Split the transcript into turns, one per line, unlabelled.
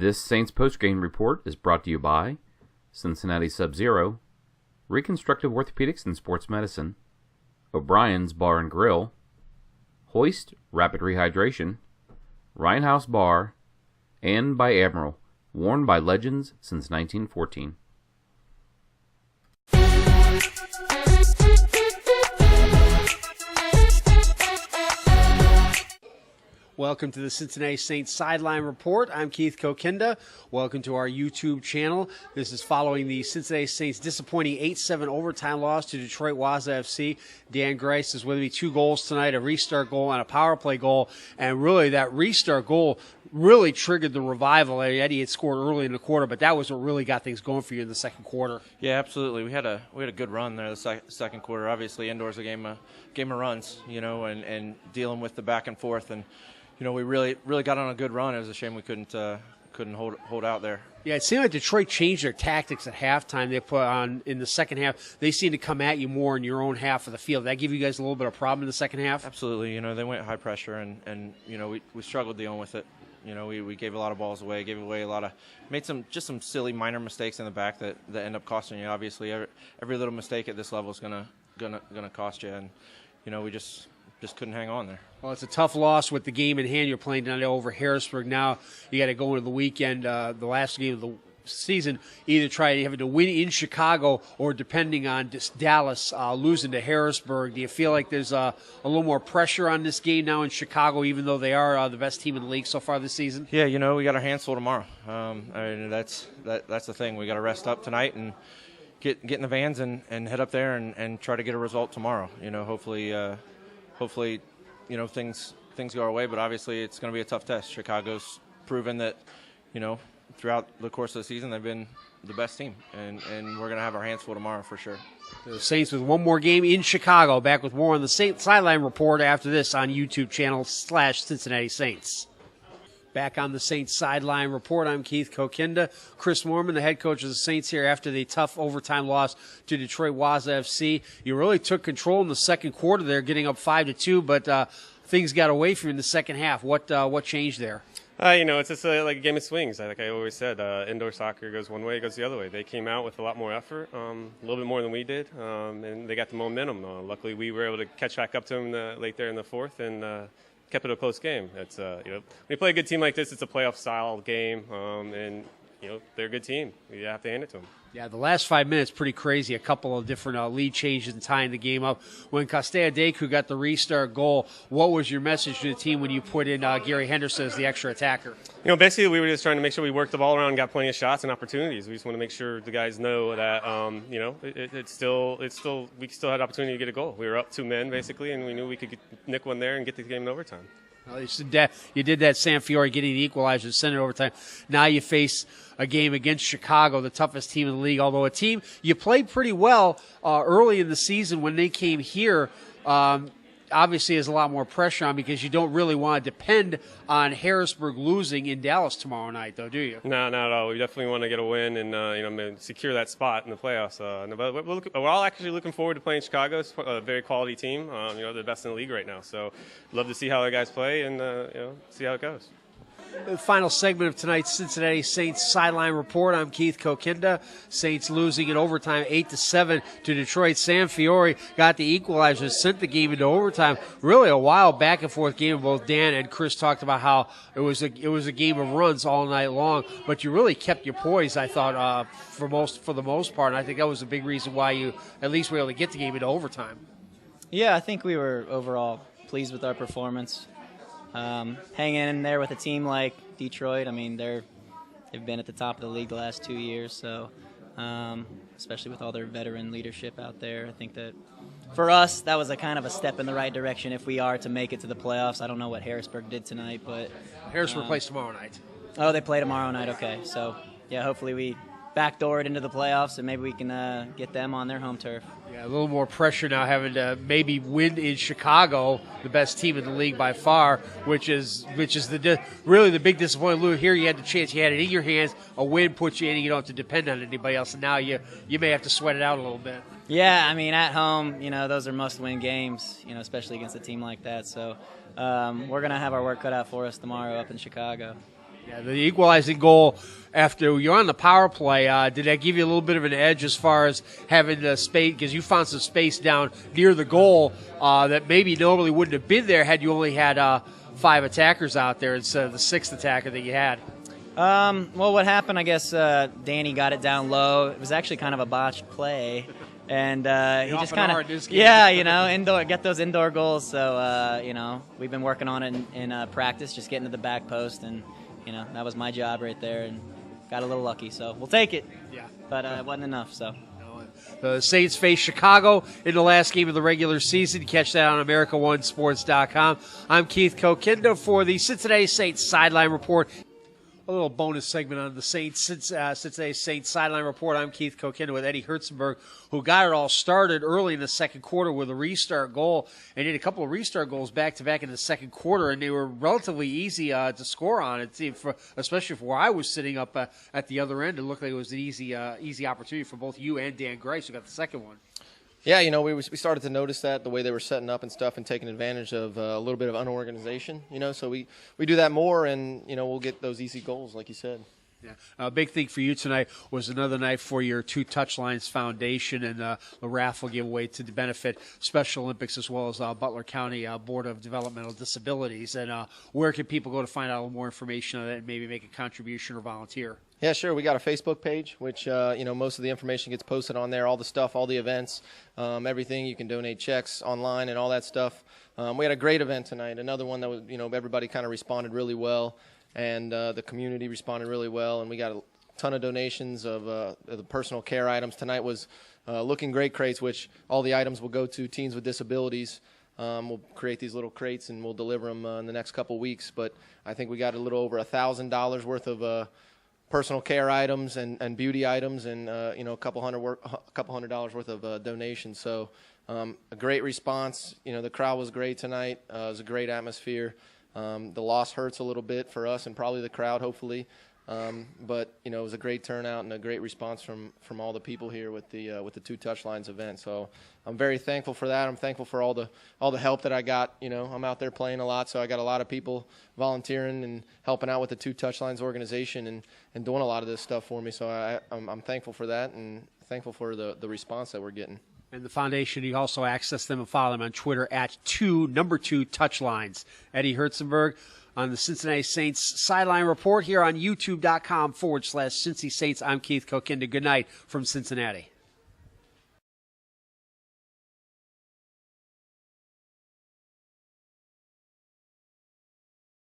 This Saints postgame report is brought to you by Cincinnati Sub-Zero, Reconstructive Orthopedics and Sports Medicine, O'Brien's Bar and Grill, Hoist Rapid Rehydration, Ryan House Bar, and by Admiral, worn by legends since 1914.
Welcome to the Cincinnati Saints Sideline Report. I'm Keith Kokinda. Welcome to our YouTube channel. This is following the Cincinnati Saints' disappointing 8-7 overtime loss to Detroit WAZA FC. Dan Grice is with me. 2 goals tonight, a restart goal and a power play goal. And really, that restart goal really triggered the revival. Eddie had scored early in the quarter, but that was what really got things going for you in the second quarter.
Yeah, absolutely. We had a good run there the second quarter. Obviously, indoors a game of runs, and dealing with the back and forth. And we really got on a good run. It was a shame we couldn't hold out there.
Yeah, it seemed like Detroit changed their tactics at halftime. They put on in the second half. They seemed to come at you more in your own half of the field. Did that give you guys a little bit of problem in the second half?
Absolutely. They went high pressure, and we struggled dealing with it. We gave a lot of balls away, made some silly minor mistakes in the back that end up costing you. Obviously, every little mistake at this level is gonna cost you, and we just couldn't hang on there.
Well, it's a tough loss with the game in hand. You're playing tonight over Harrisburg. Now you got to go into the weekend, the last game of the season, either having to win in Chicago or, depending on Dallas, losing to Harrisburg. Do you feel like there's a little more pressure on this game now in Chicago, even though they are the best team in the league so far this season?
Yeah, we got our hands full tomorrow. That's the thing. We got to rest up tonight and get in the vans and head up there and try to get a result tomorrow. Hopefully, things go our way, but obviously it's going to be a tough test. Chicago's proven that, throughout the course of the season, they've been the best team, and we're going to have our hands full tomorrow for sure.
The Saints with one more game in Chicago. Back with more on the Sideline Report after this on YouTube channel /Cincinnati Saints. Back on the Saints Sideline Report, I'm Keith Kokinda. Chris Moorman, the head coach of the Saints, here after the tough overtime loss to Detroit WAZA FC. You really took control in the second quarter there, getting up 5-2, but things got away from you in the second half. What changed there?
It's just like a game of swings. Like I always said, indoor soccer goes one way, it goes the other way. They came out with a lot more effort, a little bit more than we did, and they got the momentum. Luckily, we were able to catch back up to them late there in the fourth and kept it a close game. It's when you play a good team like this, it's a playoff-style game, and they're a good team. You have to hand it to them.
Yeah, the last 5 minutes, pretty crazy. A couple of different lead changes and tying the game up. When Costea Deku got the restart goal, what was your message to the team when you put in Gary Henderson as the extra attacker?
Basically, we were just trying to make sure we worked the ball around and got plenty of shots and opportunities. We just want to make sure the guys know that, we still had opportunity to get a goal. We were up 2 men, basically, and we knew we could nick one there and get the game in overtime.
Well, you did that, San Fiore, getting the equalizer and send it overtime. Now you face a game against Chicago, the toughest team in the league, although a team you played pretty well early in the season when they came here. Obviously, there's a lot more pressure on because you don't really want to depend on Harrisburg losing in Dallas tomorrow night, though, do you?
No, not at all. We definitely want to get a win and secure that spot in the playoffs. But we're all actually looking forward to playing Chicago. It's a very quality team. They're the best in the league right now. So love to see how the guys play and see how it goes.
The final segment of tonight's Cincinnati Saints Sideline Report. I'm Keith Kokinda. Saints losing in overtime 8-7 to Detroit. San Fiore got the equalizer, sent the game into overtime. Really a wild back and forth game. Both Dan and Chris talked about how it was a game of runs all night long, but you really kept your poise, I thought, for the most part. And I think that was a big reason why you at least were able to get the game into overtime.
Yeah, I think we were overall pleased with our performance. Hanging in there with a team like Detroit, they've been at the top of the league the last 2 years, so especially with all their veteran leadership out there, I think that for us that was a kind of a step in the right direction if we are to make it to the playoffs. I don't know what Harrisburg did tonight, but
Harrisburg plays tomorrow night.
Oh, they play tomorrow night. Okay, so yeah, hopefully we backdoor it into the playoffs and maybe we can get them on their home turf.
Yeah, a little more pressure now, having to maybe win in Chicago, the best team in the league by far, which is really the big disappointment. Lou, here you had the chance, you had it in your hands. A win puts you in, and you don't have to depend on anybody else. And now you may have to sweat it out a little bit.
Yeah, at home, those are must-win games, especially against a team like that. So we're gonna have our work cut out for us tomorrow up in Chicago.
Yeah, the equalizing goal after you're on the power play, did that give you a little bit of an edge as far as having the space? Because you found some space down near the goal that maybe normally wouldn't have been there had you only had 5 attackers out there instead of the 6th attacker that you had.
Well, what happened, I guess Danny got it down low. It was actually kind of a botched play. And he just kind of, get those indoor goals. So, we've been working on it in practice, just getting to the back post. And, that was my job right there. And got a little lucky. So we'll take it. Yeah. But it wasn't enough, so.
The Saints face Chicago in the last game of the regular season. Catch that on AmericaOneSports.com. I'm Keith Kokinda for the Cincinnati Saints Sideline Report. A little bonus segment on the Cincinnati Saints Sideline Report. I'm Keith Kokinda with Eddie Herzenberg, who got it all started early in the second quarter with a restart goal, and did a couple of restart goals back-to-back in the second quarter, and they were relatively easy to score on. It seemed, especially for where I was sitting up at the other end. It looked like it was an easy opportunity for both you and Dan Grice, who got the second one.
Yeah, we started to notice that, the way they were setting up and stuff and taking advantage of a little bit of unorganization, so we do that more and, we'll get those easy goals, like you said.
Yeah. A big thing for you tonight was another night for your Two Touchlines Foundation and the raffle giveaway to benefit Special Olympics as well as Butler County Board of Developmental Disabilities. And where can people go to find out a little more information on that and maybe make a contribution or volunteer?
Yeah, sure. We got a Facebook page, which, most of the information gets posted on there, all the stuff, all the events, everything. You can donate checks online and all that stuff. We had a great event tonight, another one that was, everybody kind of responded really well, and the community responded really well, and we got a ton of donations of the personal care items. Tonight was Looking Great crates, which all the items will go to teens with disabilities. We'll create these little crates, and we'll deliver them in the next couple weeks, but I think we got a little over $1,000 worth of personal care items and beauty items, and a couple $100 worth of donations. So a great response. The crowd was great tonight. It was a great atmosphere. The loss hurts a little bit for us and probably the crowd, hopefully. But it was a great turnout and a great response from all the people here with the Two Touchlines event. So I'm very thankful for that. I'm thankful for all the help that I got. I'm out there playing a lot, so I got a lot of people volunteering and helping out with the Two Touchlines organization and doing a lot of this stuff for me. So I'm thankful for that and thankful for the response that we're getting.
And the foundation, you also access them and follow them on Twitter at @2 Touchlines. Eddie Herzenberg on the Cincinnati Saints Sideline Report here on YouTube.com/Cincy Saints. I'm Keith Kokinda. Good night from Cincinnati.